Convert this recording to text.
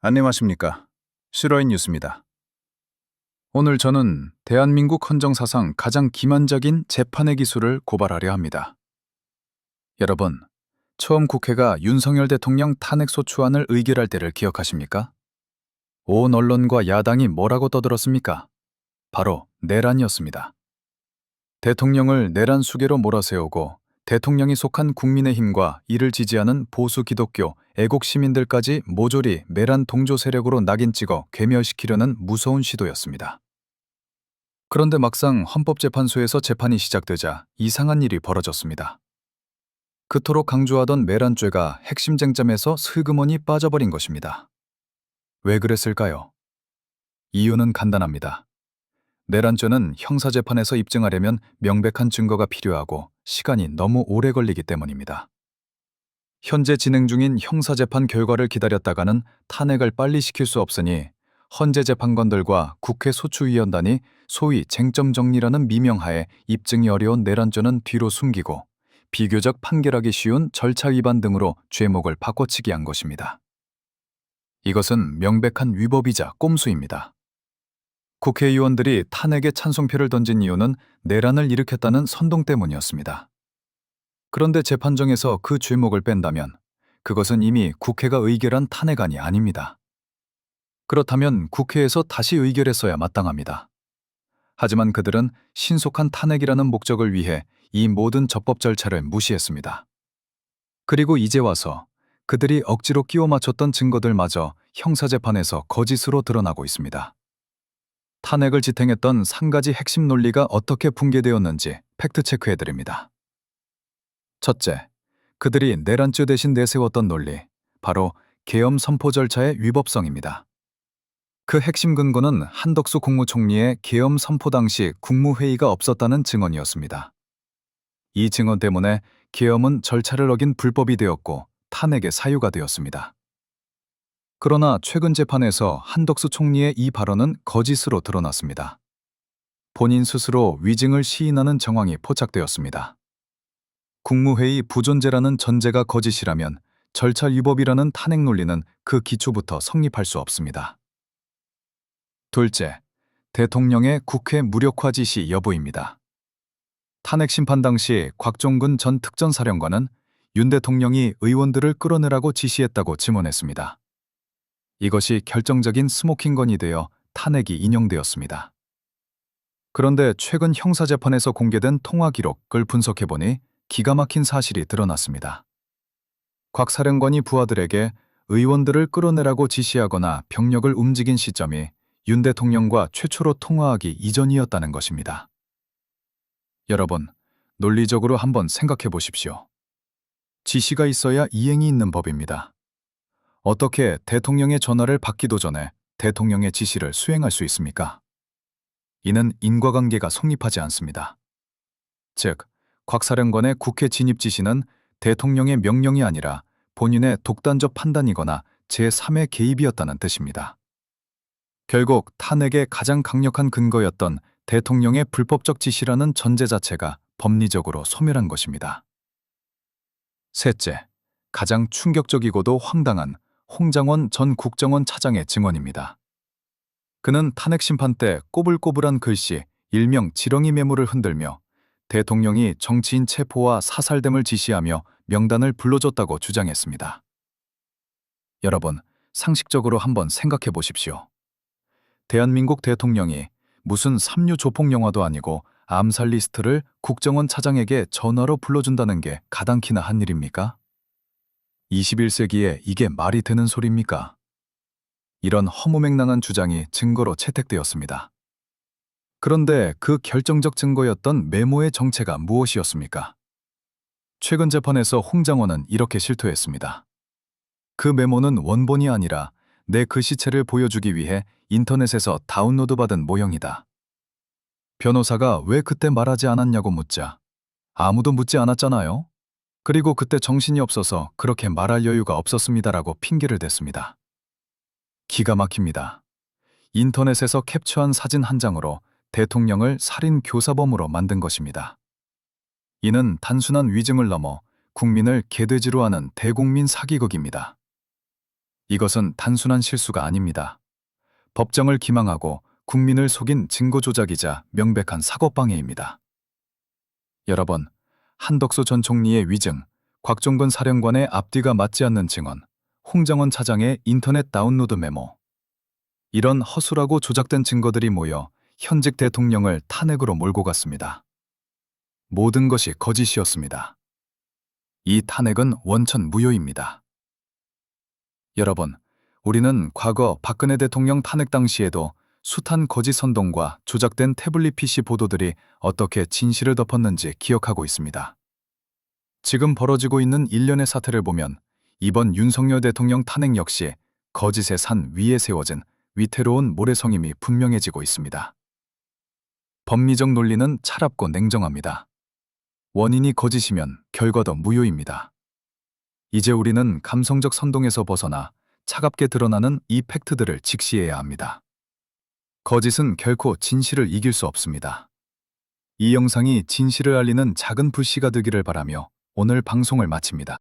안녕하십니까. 슈러인 뉴스입니다. 오늘 저는 대한민국 헌정사상 가장 기만적인 재판의 기수를 고발하려 합니다. 여러분, 처음 국회가 윤석열 대통령 탄핵소추안을 의결할 때를 기억하십니까? 온 언론과 야당이 뭐라고 떠들었습니까? 바로 내란이었습니다. 대통령을 내란 수괴로 몰아세우고 대통령이 속한 국민의힘과 이를 지지하는 보수 기독교, 애국 시민들까지 모조리 내란 동조 세력으로 낙인 찍어 괴멸시키려는 무서운 시도였습니다. 그런데 막상 헌법재판소에서 재판이 시작되자 이상한 일이 벌어졌습니다. 그토록 강조하던 내란죄가 핵심 쟁점에서 슬그머니 빠져버린 것입니다. 왜 그랬을까요? 이유는 간단합니다. 내란죄는 형사재판에서 입증하려면 명백한 증거가 필요하고 시간이 너무 오래 걸리기 때문입니다. 현재 진행 중인 형사재판 결과를 기다렸다가는 탄핵을 빨리 시킬 수 없으니 헌재 재판관들과 국회 소추위원단이 소위 쟁점 정리라는 미명하에 입증이 어려운 내란죄는 뒤로 숨기고 비교적 판결하기 쉬운 절차 위반 등으로 죄목을 바꿔치기 한 것입니다. 이것은 명백한 위법이자 꼼수입니다. 국회의원들이 탄핵에 찬성표를 던진 이유는 내란을 일으켰다는 선동 때문이었습니다. 그런데 재판정에서 그 죄목을 뺀다면 그것은 이미 국회가 의결한 탄핵안이 아닙니다. 그렇다면 국회에서 다시 의결했어야 마땅합니다. 하지만 그들은 신속한 탄핵이라는 목적을 위해 이 모든 적법 절차를 무시했습니다. 그리고 이제 와서 그들이 억지로 끼워 맞췄던 증거들마저 형사재판에서 거짓으로 드러나고 있습니다. 탄핵을 지탱했던 3가지 핵심 논리가 어떻게 붕괴되었는지 팩트체크해드립니다. 첫째, 그들이 내란죄 대신 내세웠던 논리, 바로 계엄 선포 절차의 위법성입니다. 그 핵심 근거는 한덕수 국무총리의 계엄 선포 당시 국무회의가 없었다는 증언이었습니다. 이 증언 때문에 계엄은 절차를 어긴 불법이 되었고 탄핵의 사유가 되었습니다. 그러나 최근 재판에서 한덕수 총리의 이 발언은 거짓으로 드러났습니다. 본인 스스로 위증을 시인하는 정황이 포착되었습니다. 국무회의 부존재라는 전제가 거짓이라면 절차 위법이라는 탄핵 논리는 그 기초부터 성립할 수 없습니다. 둘째, 대통령의 국회 무력화 지시 여부입니다. 탄핵 심판 당시 곽종근 전 특전사령관은 윤 대통령이 의원들을 끌어내라고 지시했다고 증언했습니다. 이것이 결정적인 스모킹건이 되어 탄핵이 인용되었습니다. 그런데 최근 형사재판에서 공개된 통화 기록을 분석해보니 기가 막힌 사실이 드러났습니다. 곽 사령관이 부하들에게 의원들을 끌어내라고 지시하거나 병력을 움직인 시점이 윤 대통령과 최초로 통화하기 이전이었다는 것입니다. 여러분, 논리적으로 한번 생각해 보십시오. 지시가 있어야 이행이 있는 법입니다. 어떻게 대통령의 전화를 받기도 전에 대통령의 지시를 수행할 수 있습니까? 이는 인과관계가 성립하지 않습니다. 즉, 곽 사령관의 국회 진입 지시는 대통령의 명령이 아니라 본인의 독단적 판단이거나 제3의 개입이었다는 뜻입니다. 결국 탄핵의 가장 강력한 근거였던 대통령의 불법적 지시라는 전제 자체가 법리적으로 소멸한 것입니다. 셋째, 가장 충격적이고도 황당한 홍장원 전 국정원 차장의 증언입니다. 그는 탄핵 심판 때 꼬불꼬불한 글씨, 일명 지렁이 메모를 흔들며 대통령이 정치인 체포와 사살됨을 지시하며 명단을 불러줬다고 주장했습니다. 여러분, 상식적으로 한번 생각해 보십시오. 대한민국 대통령이 무슨 삼류 조폭 영화도 아니고 암살 리스트를 국정원 차장에게 전화로 불러준다는 게 가당키나 한 일입니까? 21세기에 이게 말이 되는 소리입니까? 이런 허무맹랑한 주장이 증거로 채택되었습니다. 그런데 그 결정적 증거였던 메모의 정체가 무엇이었습니까? 최근 재판에서 홍장원은 이렇게 실토했습니다. 그 메모는 원본이 아니라 내 글씨체를 보여주기 위해 인터넷에서 다운로드받은 모형이다. 변호사가 왜 그때 말하지 않았냐고 묻자 아무도 묻지 않았잖아요. 그리고 그때 정신이 없어서 그렇게 말할 여유가 없었습니다라고 핑계를 댔습니다. 기가 막힙니다. 인터넷에서 캡처한 사진 한 장으로 대통령을 살인 교사범으로 만든 것입니다. 이는 단순한 위증을 넘어 국민을 개돼지로 하는 대국민 사기극입니다. 이것은 단순한 실수가 아닙니다. 법정을 기망하고 국민을 속인 증거 조작이자 명백한 사법방해입니다. 여러 번, 한덕수 전 총리의 위증, 곽종근 사령관의 앞뒤가 맞지 않는 증언, 홍정원 차장의 인터넷 다운로드 메모. 이런 허술하고 조작된 증거들이 모여 현직 대통령을 탄핵으로 몰고 갔습니다. 모든 것이 거짓이었습니다. 이 탄핵은 원천 무효입니다. 여러분, 우리는 과거 박근혜 대통령 탄핵 당시에도 숱한 거짓 선동과 조작된 태블릿 PC 보도들이 어떻게 진실을 덮었는지 기억하고 있습니다. 지금 벌어지고 있는 일련의 사태를 보면 이번 윤석열 대통령 탄핵 역시 거짓의 산 위에 세워진 위태로운 모래성임이 분명해지고 있습니다. 법리적 논리는 차갑고 냉정합니다. 원인이 거짓이면 결과도 무효입니다. 이제 우리는 감성적 선동에서 벗어나 차갑게 드러나는 이 팩트들을 직시해야 합니다. 거짓은 결코 진실을 이길 수 없습니다. 이 영상이 진실을 알리는 작은 불씨가 되기를 바라며 오늘 방송을 마칩니다.